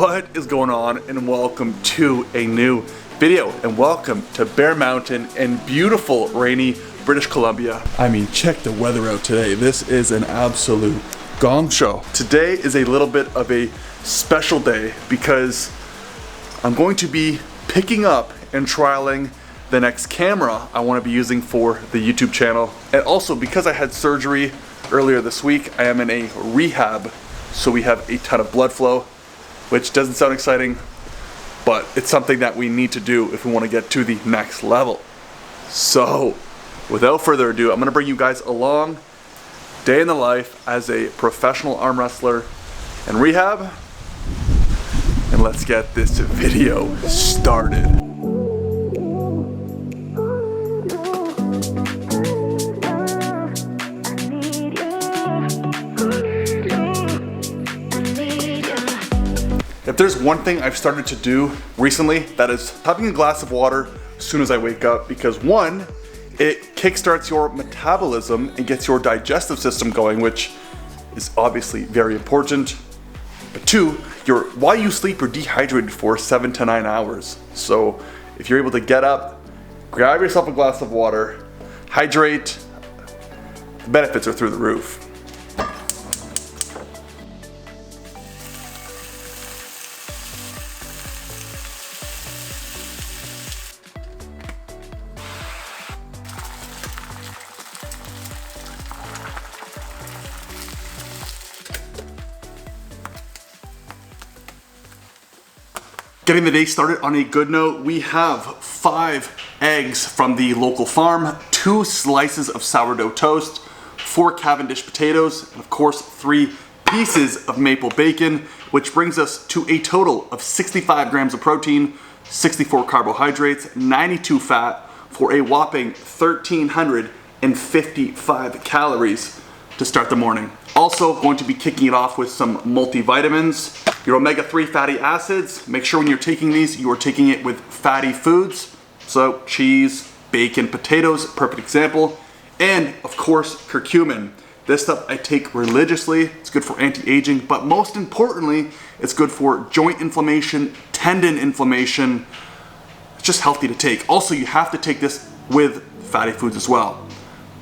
What is going on, and welcome to a new video, and welcome to Bear Mountain in beautiful rainy British Columbia. I mean, check the weather out today. This is an absolute gong show. Today is a little bit of a special day because I'm going to be picking up and trialing the next camera I want to be using for the YouTube channel. And also, because I had surgery earlier this week, I am in a rehab, so we have a ton of blood flow, which doesn't sound exciting, but it's something that we need to do if we want to get to the next level. So, without further ado, I'm going to bring you guys along day in the life as a professional arm wrestler in rehab, and let's get this video started. If there's one thing I've started to do recently, that is having a glass of water as soon as I wake up, because one, it kickstarts your metabolism and gets your digestive system going, which is obviously very important. But two, while you sleep, you're dehydrated for 7 to 9 hours. So if you're able to get up, grab yourself a glass of water, hydrate, the benefits are through the roof. Getting the day started on a good note, we have 5 eggs from the local farm, 2 slices of sourdough toast, 4 Cavendish potatoes, and of course 3 pieces of maple bacon, which brings us to a total of 65 grams of protein, 64 carbohydrates, 92 fat, for a whopping 1,355 calories to start the morning. Also going to be kicking it off with some multivitamins, your omega-3 fatty acids. Make sure when you're taking these, you are taking it with fatty foods. So cheese, bacon, potatoes, perfect example. And of course, curcumin. This stuff I take religiously. It's good for anti-aging, but most importantly, it's good for joint inflammation, tendon inflammation. It's just healthy to take. Also, you have to take this with fatty foods as well.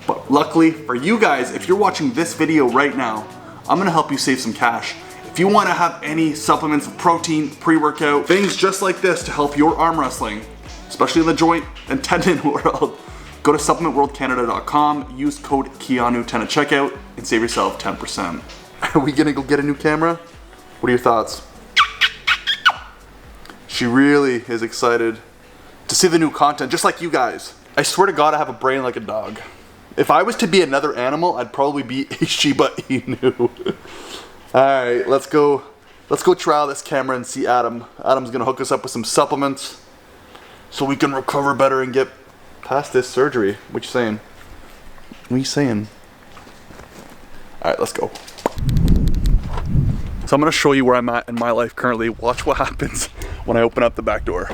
But luckily for you guys, if you're watching this video right now, I'm gonna help you save some cash. If you wanna have any supplements of protein, pre-workout, things just like this to help your arm wrestling, especially in the joint and tendon world, go to supplementworldcanada.com, use code KEANU10 at checkout, and save yourself 10%. Are we gonna go get a new camera? What are your thoughts? She really is excited to see the new content, just like you guys. I swear to God, I have a brain like a dog. If I was to be another animal, I'd probably be a Shiba Inu. Alright, let's go trial this camera and see Adam. Adam's gonna hook us up with some supplements so we can recover better and get past this surgery. What you saying? What are you saying? Alright, let's go. So I'm gonna show you where I'm at in my life currently. Watch what happens when I open up the back door.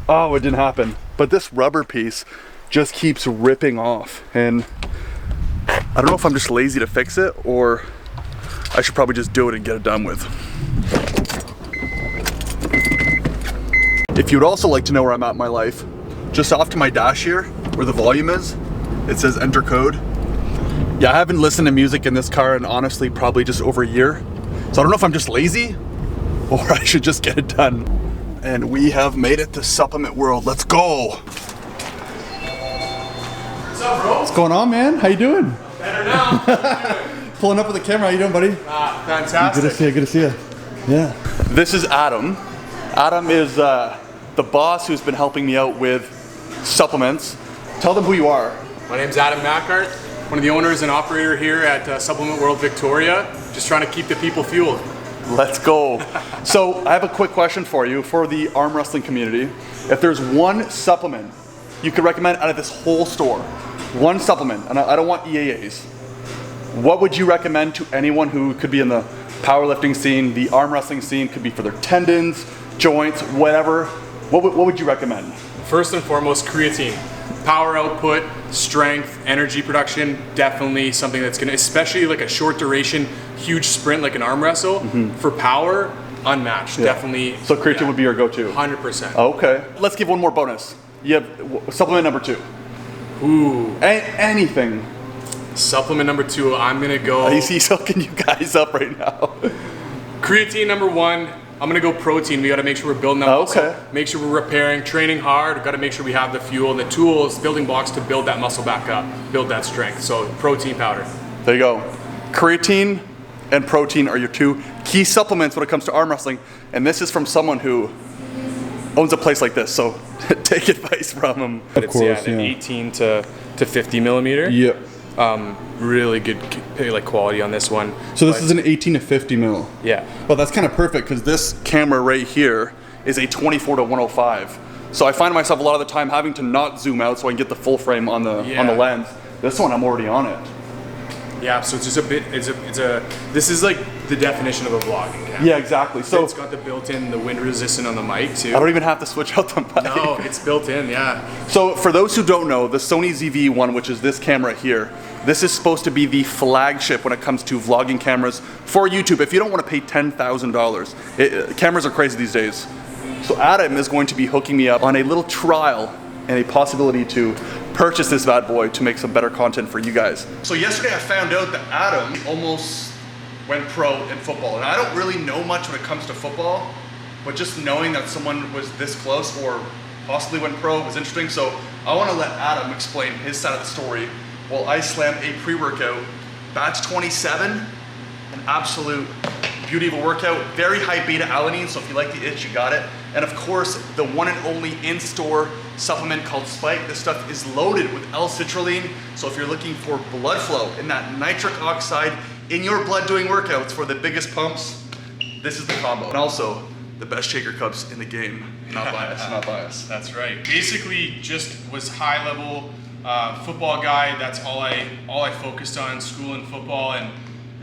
Oh, it didn't happen. But this rubber piece just keeps ripping off, and I don't know if I'm just lazy to fix it or I should probably just do it and get it done with. If you'd also like to know where I'm at in my life, just off to my dash here, where the volume is, it says enter code. Yeah, I haven't listened to music in this car in honestly probably just over a year. So I don't know if I'm just lazy or I should just get it done. And we have made it to Supplement World. Let's go. What's up, bro? What's going on, man? How you doing? Better now. How you doing? Pulling up with the camera. How you doing, buddy? Fantastic. Good to see you. Good to see you. Yeah. This is Adam. Adam is the boss who's been helping me out with supplements. Tell them who you are. My name's Adam Mackart, one of the owners and operator here at Supplement World Victoria. Just trying to keep the people fueled. Let's go. So I have a quick question for you for the arm wrestling community. If there's one supplement you could recommend out of this whole store, one supplement, and I don't want EAAs, what would you recommend to anyone who could be in the powerlifting scene, the arm wrestling scene, could be for their tendons, joints, whatever? What would you recommend? First and foremost, creatine. Power output, strength, energy production, definitely something that's gonna, especially like a short duration, huge sprint like an arm wrestle, for power, unmatched. Definitely. So creatine would be your go-to. 100%. Okay. Let's give one more bonus. You have supplement number 2. Ooh. Anything. Supplement number 2, I'm gonna go. He's hooking you guys up right now. Creatine number 1. I'm gonna go protein. We gotta make sure we're building that muscle. Make sure we're repairing, training hard. We've gotta make sure we have the fuel and the tools, building blocks to build that muscle back up, build that strength. So protein powder. There you go. Creatine and protein are your 2 key supplements when it comes to arm wrestling. And this is from someone who owns a place like this. So take advice from him. But it's 18 to 50 millimeter. Yep. Really good like quality on this one. So this is an 18 to 50 mil. Yeah. Well, that's kind of perfect because this camera right here is a 24 to 105. So I find myself a lot of the time having to not zoom out so I can get the full frame on the lens. This one, I'm already on it. Yeah, so it's just a bit, this is like the definition of a vlogging camera. Yeah, exactly. So it's got the built-in, the wind resistant on the mic too. I don't even have to switch out the mic. No, it's built in, yeah. So for those who don't know, the Sony ZV-1, which is this camera here, this is supposed to be the flagship when it comes to vlogging cameras for YouTube. If you don't want to pay $10,000, cameras are crazy these days. So Adam is going to be hooking me up on a little trial and a possibility to purchase this bad boy to make some better content for you guys. So yesterday I found out that Adam almost went pro in football. And I don't really know much when it comes to football, but just knowing that someone was this close or possibly went pro was interesting. So I want to let Adam explain his side of the story while I slam a pre-workout, batch 27, an absolute beauty of a workout, very high beta alanine, so if you like the itch, you got it. And of course, the one and only in-store supplement called Spike. This stuff is loaded with L-citrulline, so if you're looking for blood flow and that nitric oxide in your blood doing workouts for the biggest pumps, this is the combo. And also, the best shaker cups in the game. Not biased, not biased. That's right. Basically, just was high level football guy. That's all I focused on, school and football, and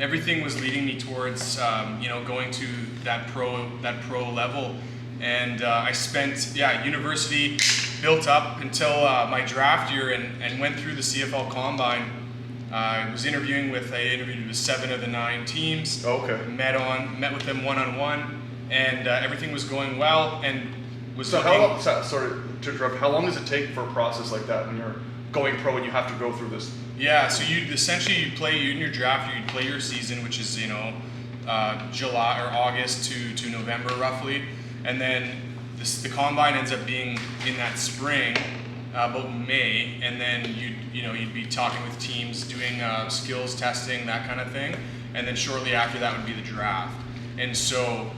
everything was leading me towards going to that pro level. And I spent university, built up until my draft year, and went through the CFL Combine. I was interviewed with 7 of the 9 teams. Okay. Met with them one-on-one, and everything was going well. And was so sorry to interrupt. How long does it take for a process like that when you're going pro and you have to go through this? Yeah, so you in your draft year, you'd play your season, which is July or August to November roughly, and then the combine ends up being in that spring, about May, and then you'd be talking with teams, doing skills testing, that kind of thing, and then shortly after that would be the draft. And so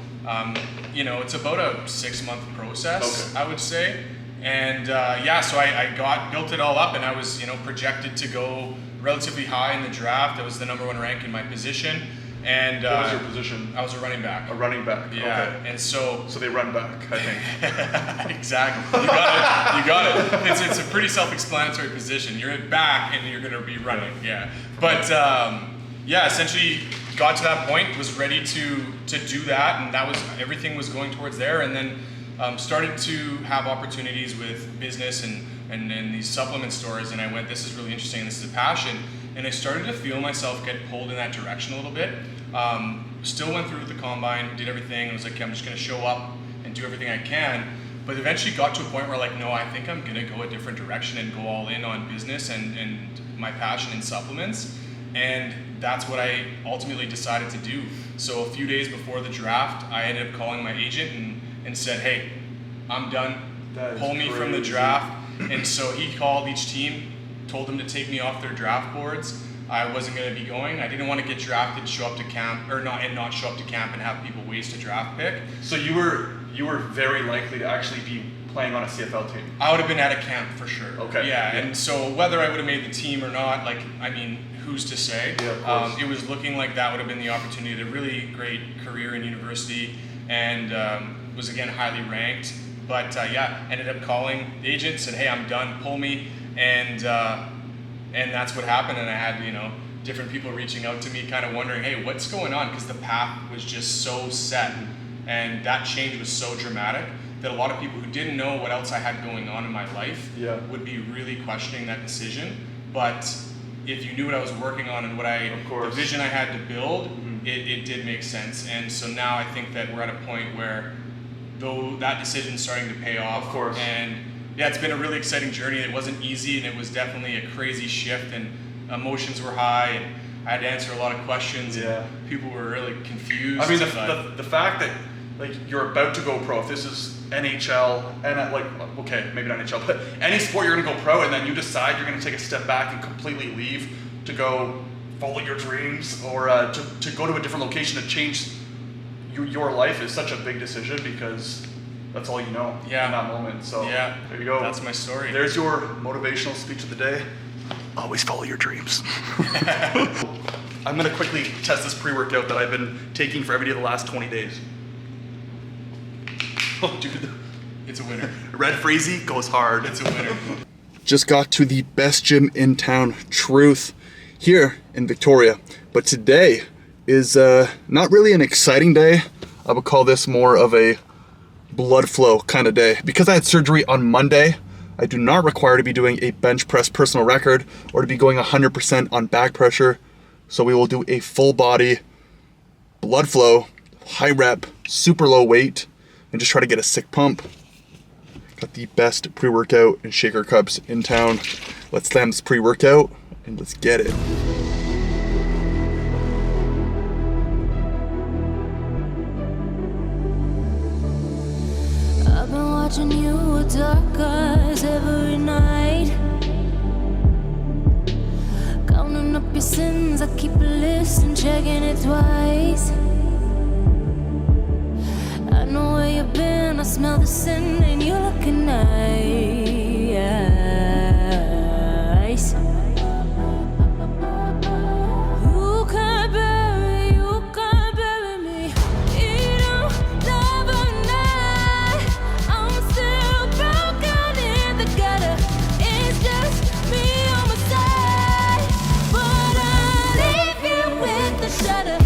it's about a 6-month process, okay, I would say. And so I built it all up, and I was projected to go relatively high in the draft. I was the number 1 rank in my position. And what was your position? I was a running back. A running back. Yeah. Okay. And so they run back, I think. Exactly. You got it. It's a pretty self-explanatory position. You're at back, and you're going to be running. Yeah. But essentially got to that point, was ready to do that, and that was everything was going towards there, and then. Started to have opportunities with business and these supplement stores, and I went, this is really interesting, this is a passion, and I started to feel myself get pulled in that direction a little bit. Still went through with the combine, did everything, and was like, okay, I'm just going to show up and do everything I can, but eventually got to a point where no, I think I'm going to go a different direction and go all in on business and my passion in supplements, and that's what I ultimately decided to do. So a few days before the draft, I ended up calling my agent and said, hey, I'm done, pull me from the draft. And so he called each team, told them to take me off their draft boards. I wasn't going to be going. I didn't want to get drafted, show up to camp, not show up to camp and have people waste a draft pick. So you were very likely to actually be playing on a CFL team. I would have been at a camp for sure. Okay. Yeah, and so whether I would have made the team or not, who's to say? Yeah, of course. It was looking like that would have been the opportunity. A really great career in university, and was again highly ranked. But ended up calling the agent, said, hey, I'm done, pull me, and that's what happened. And I had different people reaching out to me, kind of wondering, hey, what's going on? Because the path was just so set, and that change was so dramatic that a lot of people who didn't know what else I had going on in my life would be really questioning that decision. But if you knew what I was working on and the vision I had to build, it did make sense. And so now I think that we're at a point where though that decision's starting to pay off. Of course. And yeah, it's been a really exciting journey. It wasn't easy, and it was definitely a crazy shift, and emotions were high, and I had to answer a lot of questions, and people were really confused. I mean, the fact that like you're about to go pro, if this is NHL, and like, okay, maybe not NHL, but any sport you're gonna go pro, and then you decide you're gonna take a step back and completely leave to go follow your dreams, or to go to a different location to change your life is such a big decision, because that's all you know in that moment. So there you go. That's my story. There's your motivational speech of the day. Always follow your dreams. I'm gonna quickly test this pre-workout that I've been taking for every day of the last 20 days. Oh, dude. It's a winner. Red Freezy goes hard. It's a winner. Just got to the best gym in town, Truth, here in Victoria. But today is not really an exciting day. I would call this more of a blood flow kind of day. Because I had surgery on Monday, I do not require to be doing a bench press personal record or to be going 100% on back pressure. So we will do a full body blood flow, high rep, super low weight, and just try to get a sick pump. Got the best pre-workout and shaker cups in town. Let's slam this pre-workout and let's get it. I've been watching you with dark eyes every night, counting up your sins. I keep a list and checking it twice. I know where you've been, I smell the sin, and you're looking nice. You can't bury me. You don't love a night. I'm still broken in the gutter. It's just me on my side, but I leave you with the shudder.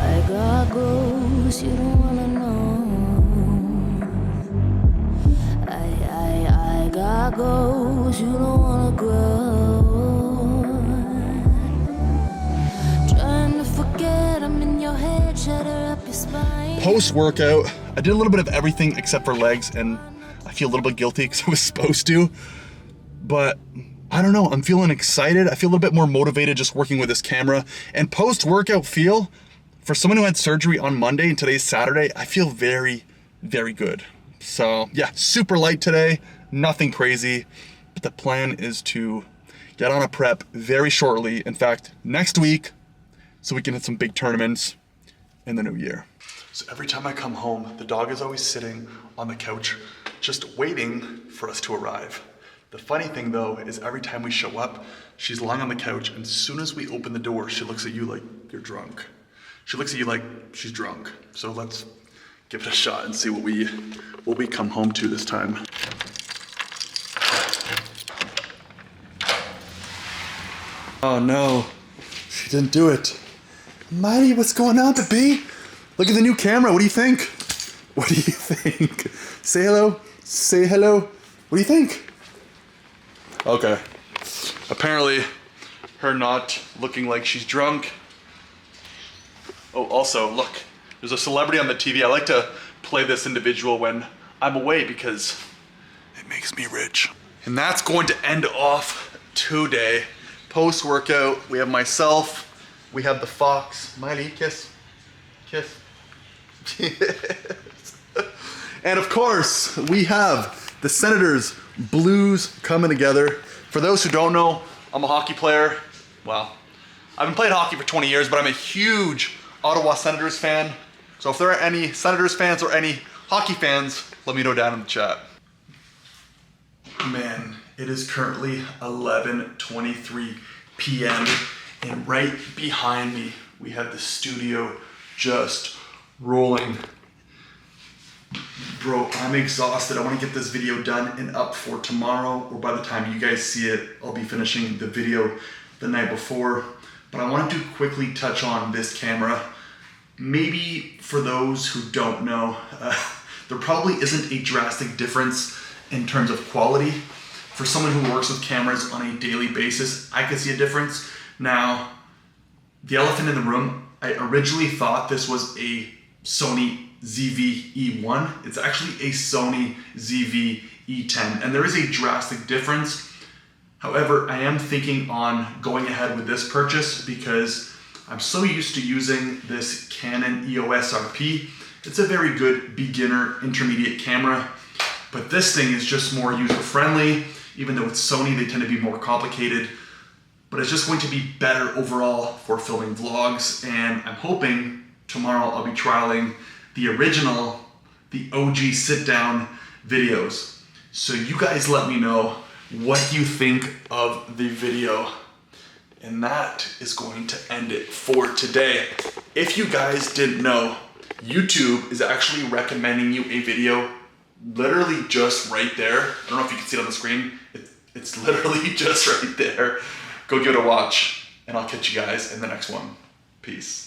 I got goals you don't wanna know. I got goals you don't wanna grow. Trying to forget I'm in your head, shatter up your spine. Post-workout, I did a little bit of everything except for legs, and I feel a little bit guilty because I was supposed to, but I don't know, I'm feeling excited. I feel a little bit more motivated just working with this camera. And post-workout feel, for someone who had surgery on Monday and today's Saturday, I feel very, very good. So yeah, super light today, nothing crazy, but the plan is to get on a prep very shortly. In fact, next week, so we can hit some big tournaments in the new year. So every time I come home, the dog is always sitting on the couch, just waiting for us to arrive. The funny thing though, is every time we show up, she's lying on the couch, and as soon as we open the door, she looks at you like you're drunk. She looks at you like she's drunk. So let's give it a shot and see what we come home to this time. Oh no, she didn't do it. Mighty, what's going on, baby? Look at the new camera, what do you think? What do you think? Say hello, say hello. What do you think? Okay. Apparently, her not looking like she's drunk. Oh, also, look, there's a celebrity on the TV. I like to play this individual when I'm away because it makes me rich. And that's going to end off today. Post-workout, we have myself, we have the fox. Miley, kiss, kiss. Yes. And of course, we have the Senators Blues coming together. For those who don't know, I'm a hockey player. Well, I've been playing hockey for 20 years, but I'm a huge Ottawa Senators fan. So if there are any Senators fans or any hockey fans, let me know down in the chat. Man, it is currently 11:23 p.m. and right behind me, we have the studio just rolling. Bro, I'm exhausted. I want to get this video done and up for tomorrow, or by the time you guys see it, I'll be finishing the video the night before. But I wanted to quickly touch on this camera. maybe for those who don't know, there probably isn't a drastic difference in terms of quality. For someone who works with cameras on a daily basis, I could see a difference. Now, the elephant in the room, I originally thought this was a Sony ZV-E1. It's actually a Sony ZV-E10, and there is a drastic difference. However, I am thinking on going ahead with this purchase because I'm so used to using this Canon EOS RP. It's a very good beginner intermediate camera, but this thing is just more user-friendly. Even though it's Sony, they tend to be more complicated, but it's just going to be better overall for filming vlogs. And I'm hoping tomorrow I'll be trialing the original, the OG sit-down videos. So you guys let me know what you think of the video. And that is going to end it for today. If you guys didn't know, YouTube is actually recommending you a video literally just right there. I don't know if you can see it on the screen. It's literally just right there. Go give it a watch, and I'll catch you guys in the next one. Peace.